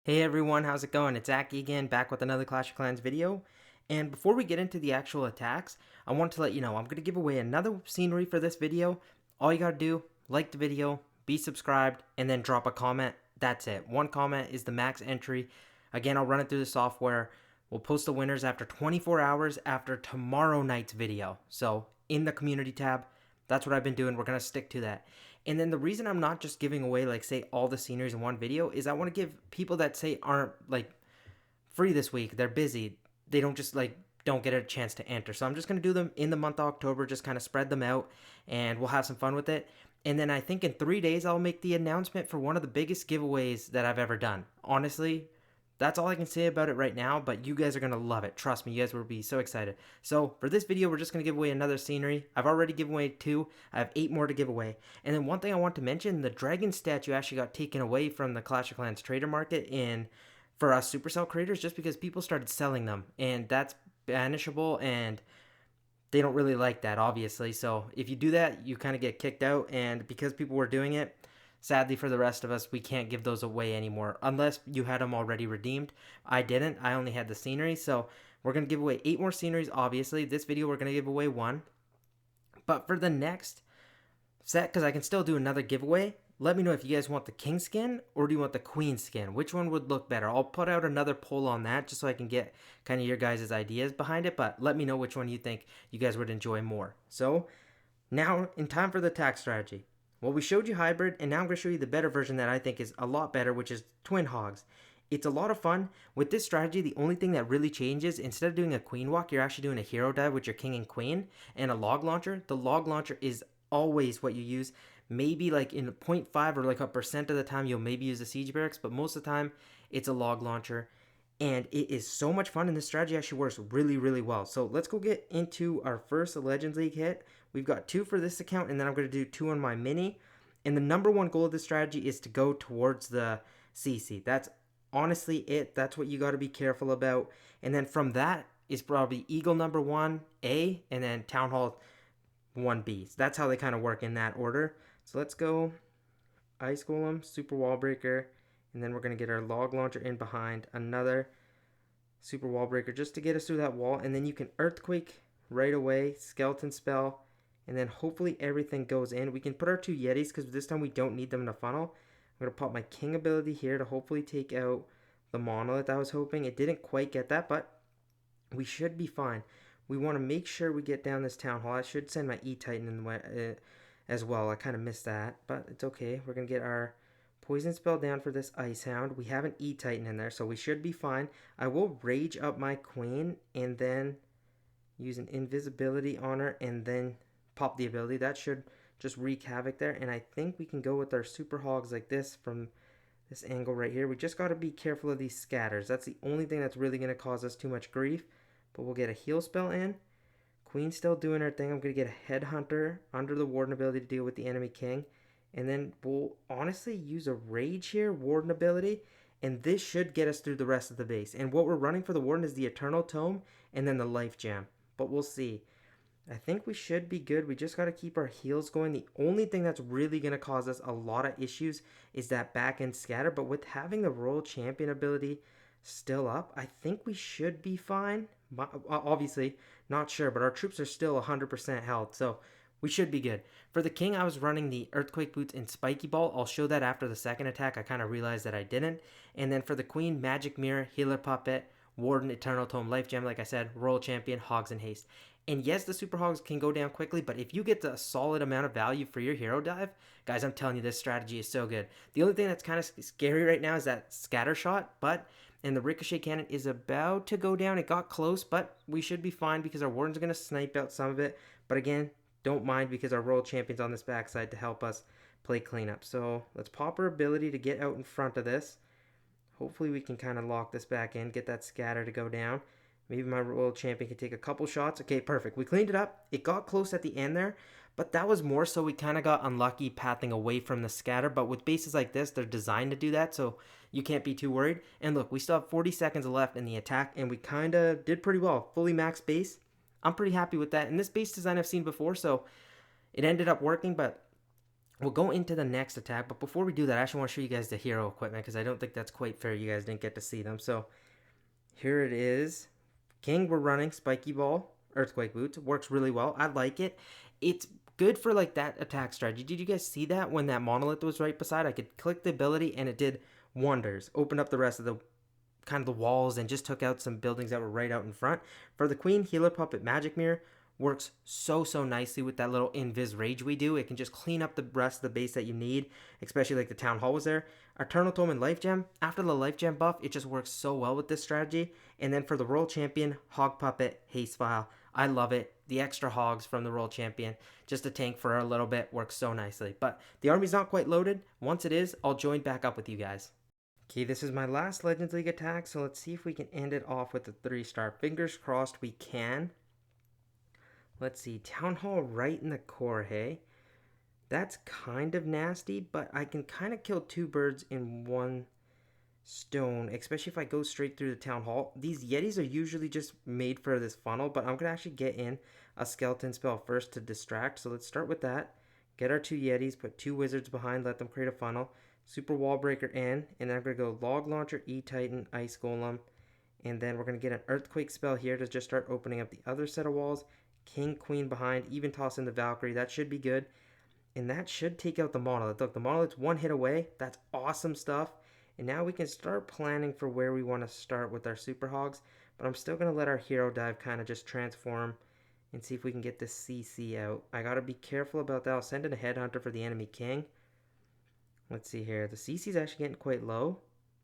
Hey everyone, how's it going? It's Aki again, back with another Clash of Clans video. And before we get into the actual attacks, I want to let you know I'm going to give away another scenery for this video. All you got to do, like the video, be subscribed, and then drop a comment. That's it. One comment is the max entry. Again, I'll run it through the software. We'll post the winners after 24 hours after tomorrow night's video. So in the community tab, that's what I've been doing. We're going to stick to that. And then the reason I'm not just giving away, like, say, all the sceneries in one video is I want to give people that, say, aren't, like, free this week, they're busy, they don't just, like, don't get a chance to enter. So I'm just going to do them in the month of October, just kind of spread them out, and we'll have some fun with it. And then I think in 3 days, I'll make the announcement for one of the biggest giveaways that I've ever done. Honestly, that's all I can say about it right now, but you guys are going to love it. Trust me, you guys will be so excited. So for this video, we're just going to give away another scenery. I've already given away 2. I have 8 more to give away. And then one thing I want to mention, the dragon statue actually got taken away from the Clash of Clans trader market for us Supercell creators just because people started selling them. And that's banishable, and they don't really like that, obviously. So if you do that, you kind of get kicked out. And because people were doing it, sadly for the rest of us, we can't give those away anymore unless you had them already redeemed. I didn't. I only had the scenery. So we're going to give away 8 more sceneries, obviously. This video, we're going to give away 1. But for the next set, because I can still do another giveaway, let me know if you guys want the king skin or do you want the queen skin. Which one would look better? I'll put out another poll on that just so I can get kind of your guys' ideas behind it. But let me know which one you think you guys would enjoy more. So now in time for the attack strategy. Well, we showed you hybrid, and now I'm going to show you the better version that I think is a lot better, which is twin hogs. It's a lot of fun. With this strategy, the only thing that really changes, instead of doing a queen walk, you're actually doing a hero dive with your king and queen and a log launcher. The log launcher is always what you use. Maybe like in 0.5 or like a percent of the time, you'll maybe use the siege barracks, but most of the time, it's a log launcher. And it is so much fun, and this strategy actually works really, really well. So let's go get into our first Legends League hit. We've got 2 for this account, and then I'm going to do 2 on my mini. And the number 1 goal of this strategy is to go towards the CC. That's honestly it. That's what you got to be careful about. And then from that is probably Eagle number 1, A, and then Townhall 1B. So that's how they kind of work in that order. So let's go Ice Golem, Super Wall Breaker, and then we're going to get our log launcher in behind, another super wall breaker just to get us through that wall. And then you can earthquake right away, skeleton spell, and then hopefully everything goes in. We can put our 2 Yetis because this time we don't need them in a funnel. I'm going to pop my king ability here to hopefully take out the monolith I was hoping. It didn't quite get that, but we should be fine. We want to make sure we get down this town hall. I should send my E-Titan in the way, as well. I kind of missed that, but it's okay. We're going to get our poison spell down for this Ice Hound. We have an E-Titan in there, so we should be fine. I will rage up my queen and then use an invisibility on her and then pop the ability. That should just wreak havoc there. And I think we can go with our super hogs like this from this angle right here. We just got to be careful of these scatters. That's the only thing that's really going to cause us too much grief. But we'll get a heal spell in. Queen's still doing her thing. I'm going to get a headhunter under the warden ability to deal with the enemy king. And then we'll honestly use a rage here, warden ability, and this should get us through the rest of the base. And what we're running for the warden is the eternal tome and then the life gem, but we'll see. I think we should be good. We just got to keep our heals going. The only thing that's really going to cause us a lot of issues is that back end scatter, but with having the royal champion ability still up, I think we should be fine. Obviously not sure, but our troops are still 100% health, so we should be good. For the king, I was running the Earthquake Boots and Spiky Ball. I'll show that after the second attack. I kind of realized that I didn't. And then for the queen, Magic Mirror, Healer Puppet, Warden, Eternal Tome, Life Gem, like I said, Royal Champion, Hogs, and Haste. And yes, the Super Hogs can go down quickly, but if you get a solid amount of value for your hero dive, guys, I'm telling you, this strategy is so good. The only thing that's kind of scary right now is that scatter shot, and the ricochet cannon is about to go down. It got close, but we should be fine because our warden's going to snipe out some of it. But again, don't mind because our royal champion's on this backside to help us play cleanup. So let's pop our ability to get out in front of this. Hopefully we can kind of lock this back in, get that scatter to go down. Maybe my royal champion can take a couple shots. Okay, perfect. We cleaned it up. It got close at the end there, but that was more so we kind of got unlucky pathing away from the scatter. But with bases like this, they're designed to do that, so you can't be too worried. And look, we still have 40 seconds left in the attack, and we kind of did pretty well. Fully max base. I'm pretty happy with that. And this base design I've seen before, so it ended up working, but we'll go into the next attack, but before we do that, I actually want to show you guys the hero equipment because I don't think that's quite fair. You guys didn't get to see them. So here it is. King, we're running Spiky Ball, Earthquake Boots. Works really well. I like it. It's good for like that attack strategy. Did you guys see that when that monolith was right beside? I could click the ability and it did wonders. Opened up the rest of the kind of the walls and just took out some buildings that were right out in front. For the Queen, Healer Puppet Magic Mirror works so nicely with that little invis rage we do. It can just clean up the rest of the base that you need, especially like the Townhall was there. Eternal Tome and Life Gem, after the Life Gem buff, it just works so well with this strategy. And then for the Royal Champion, Hog Puppet, Haste File, I love it. The extra hogs from the Royal Champion, just a tank for a little bit, works so nicely. But the army's not quite loaded. Once it is, I'll join back up with you guys. Okay, this is my last Legends League attack, so let's see if we can end it off with a 3-star. Fingers crossed we can. Let's see, Townhall right in the core, hey? That's kind of nasty, but I can kind of kill 2 birds in 1 stone, especially if I go straight through the Townhall. These Yetis are usually just made for this funnel, but I'm going to actually get in a skeleton spell first to distract. So let's start with that. Get our 2 Yetis, put 2 wizards behind, let them create a funnel. Super Wall Breaker in, and then I'm going to go Log Launcher, E-Titan, Ice Golem, and then we're going to get an Earthquake spell here to just start opening up the other set of walls. King, Queen behind, even toss in the Valkyrie. That should be good. And that should take out the Monolith. Look, the Monolith's 1 hit away. That's awesome stuff. And now we can start planning for where we want to start with our Super Hogs. But I'm still going to let our Hero Dive kind of just transform and see if we can get this CC out. I got to be careful about that. I'll send in a Headhunter for the enemy King. Let's see here. The CC is actually getting quite low.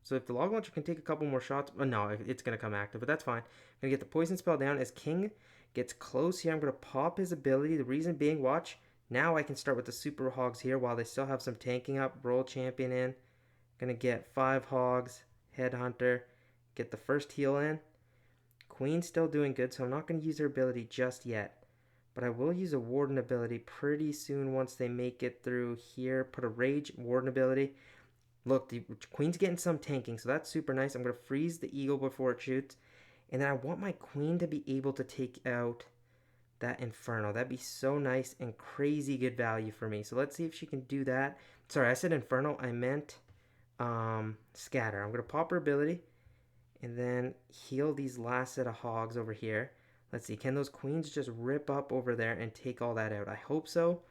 So if the Log Launcher can take a couple more shots... Oh, no, it's going to come active, but that's fine. I'm going to get the Poison Spell down. As King gets close here, I'm going to pop his ability. The reason being, watch, now I can start with the Super Hogs here while they still have some tanking up. Royal Champion in. Going to get 5 Hogs, Headhunter, get the first heal in. Queen's still doing good, so I'm not going to use her ability just yet. But I will use a Warden ability pretty soon once they make it through here. Put a Rage Warden ability. Look, the Queen's getting some tanking, so that's super nice. I'm going to freeze the Eagle before it shoots. And then I want my Queen to be able to take out that Inferno. That'd be so nice and crazy good value for me. So let's see if she can do that. Sorry, I said Inferno. I meant Scatter. I'm going to pop her ability and then heal these last set of Hogs over here. Let's see, can those Queens just rip up over there and take all that out? I hope so.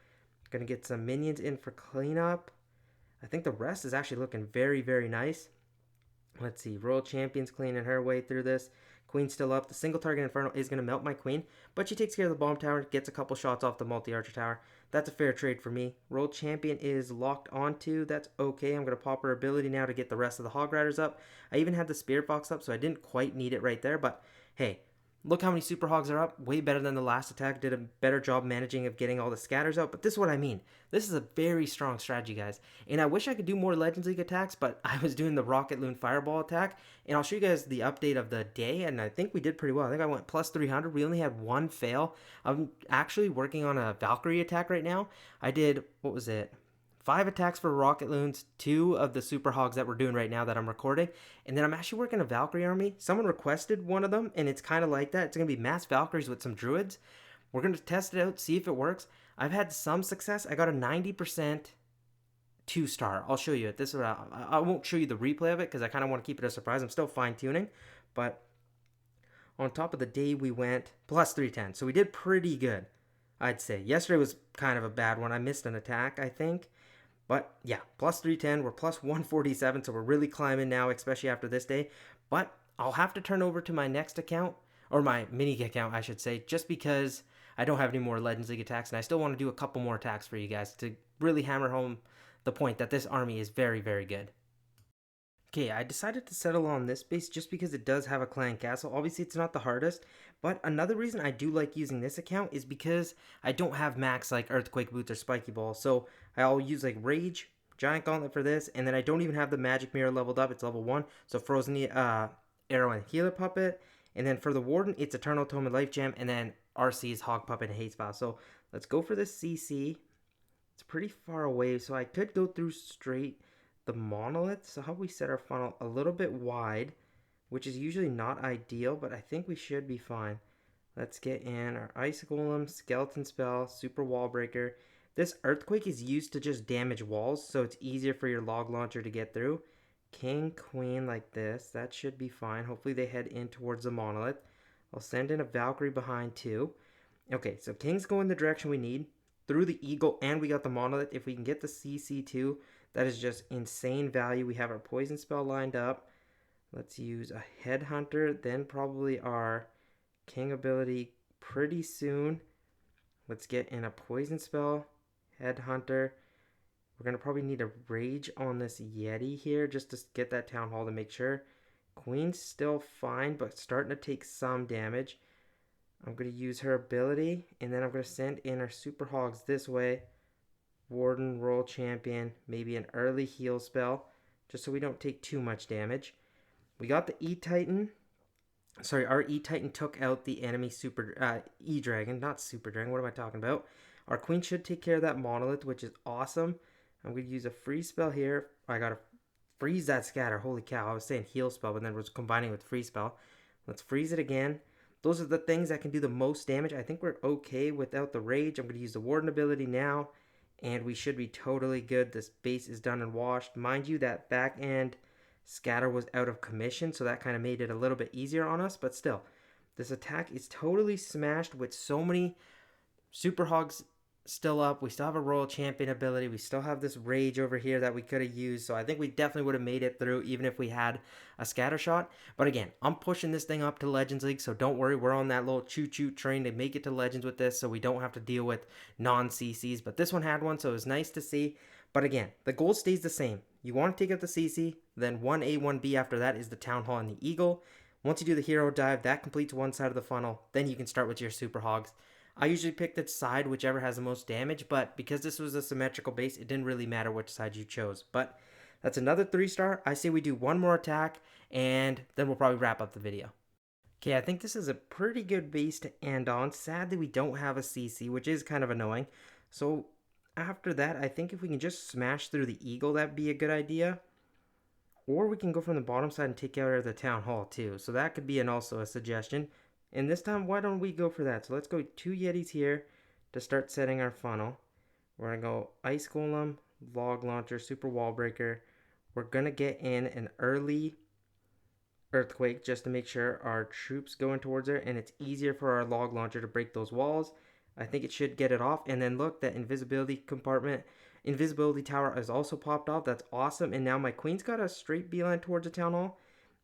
Going to get some minions in for cleanup. I think the rest is actually looking very nice. Let's see, Royal Champion's cleaning her way through this. Queen's still up. The single target Inferno is going to melt my Queen, but she takes care of the bomb tower, gets a couple shots off the multi-archer tower. That's a fair trade for me. Royal Champion is locked onto. That's okay. I'm going to pop her ability now to get the rest of the Hog Riders up. I even had the Spirit Box up, so I didn't quite need it right there, but hey, look how many Super Hogs are up. Way better than the last attack. Did a better job managing of getting all the scatters out. But this is what I mean. This is a very strong strategy, guys. And I wish I could do more Legends League attacks, but I was doing the Rocket Loon Fireball attack. And I'll show you guys the update of the day. And I think we did pretty well. I think I went plus 300. We only had 1 fail. I'm actually working on a Valkyrie attack right now. I did, what was it? 5 attacks for Rocket Loons, 2 of the Super Hogs that we're doing right now that I'm recording, and then I'm actually working a Valkyrie army. Someone requested one of them, and it's kind of like that. It's going to be mass Valkyries with some Druids. We're going to test it out, see if it works. I've had some success. I got a 90% 2-star. I'll show you it. This is what I won't show you the replay of it because I kind of want to keep it a surprise. I'm still fine-tuning, but on top of the day we went plus 310, so we did pretty good, I'd say. Yesterday was kind of a bad one. I missed an attack, I think. But yeah, plus 310, we're plus 147, so we're really climbing now, especially after this day. But I'll have to turn over to my next account, or my mini account, I should say, just because I don't have any more Legends League attacks, and I still want to do a couple more attacks for you guys to really hammer home the point that this army is very good. Okay, I decided to settle on this base just because it does have a clan castle. Obviously, it's not the hardest, but another reason I do like using this account is because I don't have max like Earthquake Boots or Spiky Ball. So I'll use like Rage, Giant Gauntlet for this, and then I don't even have the Magic Mirror leveled up. It's level 1, so Frozen Arrow and Healer Puppet. And then for the Warden, it's Eternal Tome and Life Gem, and then RC's Hog Puppet and Haste File. So let's go for this CC. It's pretty far away, so I could go through straight the Monolith. So how we set our funnel a little bit wide, which is usually not ideal, but I think we should be fine. Let's get in our Ice Golem, Skeleton Spell, Super Wall Breaker. This Earthquake is used to just damage walls, so it's easier for your log launcher to get through. King, Queen like this. That should be fine. Hopefully they head in towards the Monolith. I'll send in a Valkyrie behind too. Okay, so King's going the direction we need. Through the Eagle, and we got the Monolith. If we can get the CC too, that is just insane value. We have our Poison spell lined up. Let's use a Headhunter, then probably our King ability pretty soon. Let's get in a Poison spell, Headhunter. We're going to probably need a Rage on this Yeti here just to get that Town Hall to make sure. Queen's still fine, but starting to take some damage. I'm going to use her ability, and then I'm going to send in our Super Hogs this way. Warden, Royal Champion, maybe an early heal spell, just so we don't take too much damage. We got the E-Titan. Sorry, our E-Titan took out the enemy E-Dragon, not Super Dragon. What am I talking about? Our Queen should take care of that Monolith, which is awesome. I'm going to use a freeze spell here. I got to freeze that scatter. Holy cow, I was saying heal spell, but then was combining with freeze spell. Let's freeze it again. Those are the things that can do the most damage. I think we're okay without the Rage. I'm going to use the Warden ability now, and we should be totally good. This base is done and washed. Mind you, that back end scatter was out of commission, so that kind of made it a little bit easier on us, but still, this attack is totally smashed with so many Super Hogs still up. We still have a Royal Champion ability. We still have this Rage over here that we could have used. So I think we definitely would have made it through even if we had a scatter shot. But again, I'm pushing this thing up to Legends League. So don't worry. We're on that little choo-choo train to make it to Legends with this. So we don't have to deal with non-CCs. But this one had one. So it was nice to see. But again, the goal stays the same. You want to take out the CC. Then 1A, 1B after that is the Town Hall and the Eagle. Once you do the Hero Dive, that completes one side of the funnel. Then you can start with your Super Hogs. I usually pick the side whichever has the most damage, but because this was a symmetrical base, it didn't really matter which side you chose. But that's another 3-star. I say we do one more attack, and then we'll probably wrap up the video. Okay, I think this is a pretty good base to end on. Sadly, we don't have a CC, which is kind of annoying. So after that, I think if we can just smash through the Eagle, that'd be a good idea. Or we can go from the bottom side and take out the Town Hall too. So that could be also a suggestion. And this time, why don't we go for that? So let's go 2 Yetis here to start setting our funnel. We're going to go Ice Golem, Log Launcher, Super Wall Breaker. We're going to get in an early Earthquake just to make sure our troops go in towards her. And it's easier for our Log Launcher to break those walls. I think it should get it off. And then look, that invisibility compartment, invisibility tower has also popped off. That's awesome. And now my Queen's got a straight beeline towards the Town Hall.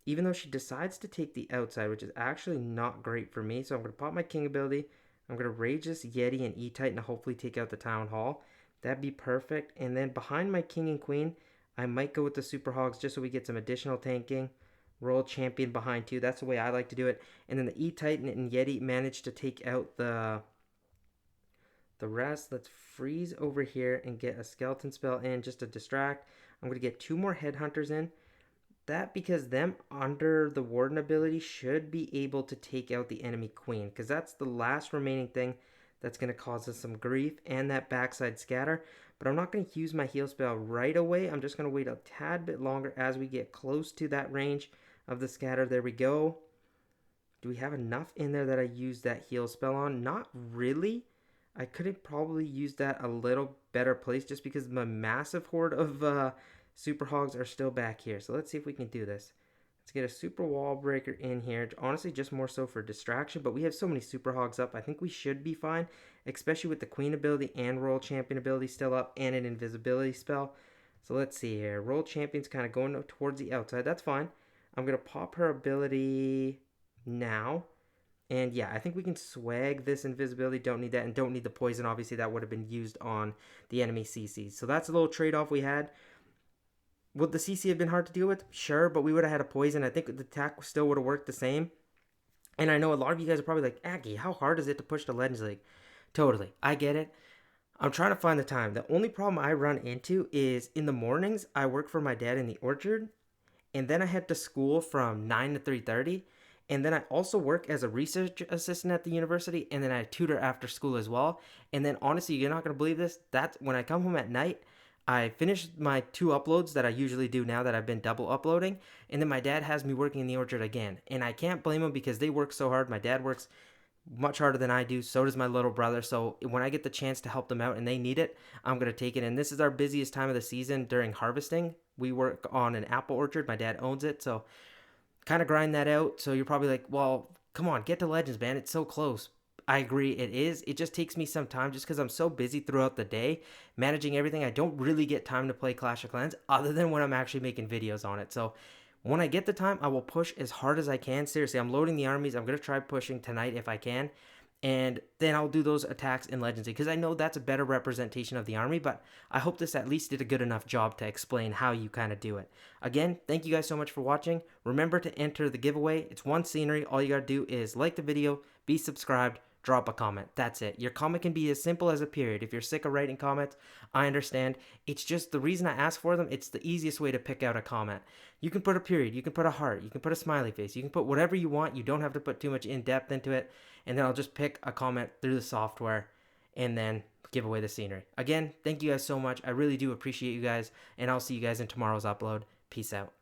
Even though she decides to take the outside, which is actually not great for me. So I'm going to pop my King ability. I'm going to Rage this Yeti and E-Titan to hopefully take out the Town Hall. That'd be perfect. And then behind my King and Queen, I might go with the Super Hogs just so we get some additional tanking. Royal Champion behind too. That's the way I like to do it. And then the E-Titan and Yeti managed to take out the rest. Let's freeze over here and get a Skeleton spell in just to distract. I'm going to get 2 more Headhunters in. That because them under the Warden ability should be able to take out the enemy Queen. Because that's the last remaining thing that's going to cause us some grief. And that backside scatter. But I'm not going to use my heal spell right away. I'm just going to wait a tad bit longer as we get close to that range of the scatter. There we go. Do we have enough in there that I use that heal spell on? Not really. I could have probably used that a little better place just because my massive horde of Super Hogs are still back here. So let's see if we can do this. Let's get a Super Wall Breaker in here. Honestly, just more so for distraction. But we have so many Super Hogs up. I think we should be fine. Especially with the Queen ability and Royal Champion ability still up. And an invisibility spell. So let's see here. Royal Champion's kind of going towards the outside. That's fine. I'm going to pop her ability now. And yeah, I think we can swag this invisibility. Don't need that. And don't need the poison. Obviously, that would have been used on the enemy CCs. So that's a little trade-off we had. Would the CC have been hard to deal with? Sure, but we would have had a poison. I think the attack still would have worked the same. And I know a lot of you guys are probably like, Aggie, how hard is it to push the Legends League? Totally. I get it. I'm trying to find the time. The only problem I run into is in the mornings, I work for my dad in the orchard. And then I head to school from 9 to 3:30. And then I also work as a research assistant at the university. And then I tutor after school as well. And then honestly, you're not going to believe this. That's when I come home at night. I finished my 2 uploads that I usually do now that I've been double uploading. And then my dad has me working in the orchard again. And I can't blame him because they work so hard. My dad works much harder than I do. So does my little brother. So when I get the chance to help them out and they need it, I'm going to take it. And this is our busiest time of the season during harvesting. We work on an apple orchard. My dad owns it. So kind of grind that out. So you're probably like, well, come on, get to Legends, man. It's so close. I agree, it is. It just takes me some time just because I'm so busy throughout the day managing everything. I don't really get time to play Clash of Clans other than when I'm actually making videos on it. So when I get the time, I will push as hard as I can. Seriously, I'm loading the armies. I'm going to try pushing tonight if I can. And then I'll do those attacks in Legacy because I know that's a better representation of the army, but I hope this at least did a good enough job to explain how you kind of do it. Again, thank you guys so much for watching. Remember to enter the giveaway. It's one scenery. All you got to do is like the video, be subscribed, drop a comment. That's it. Your comment can be as simple as a period. If you're sick of writing comments, I understand. It's just the reason I ask for them. It's the easiest way to pick out a comment. You can put a period, you can put a heart, you can put a smiley face, you can put whatever you want. You don't have to put too much in depth into it. And then I'll just pick a comment through the software and then give away the scenery. Again, thank you guys so much. I really do appreciate you guys, and I'll see you guys in tomorrow's upload. Peace out.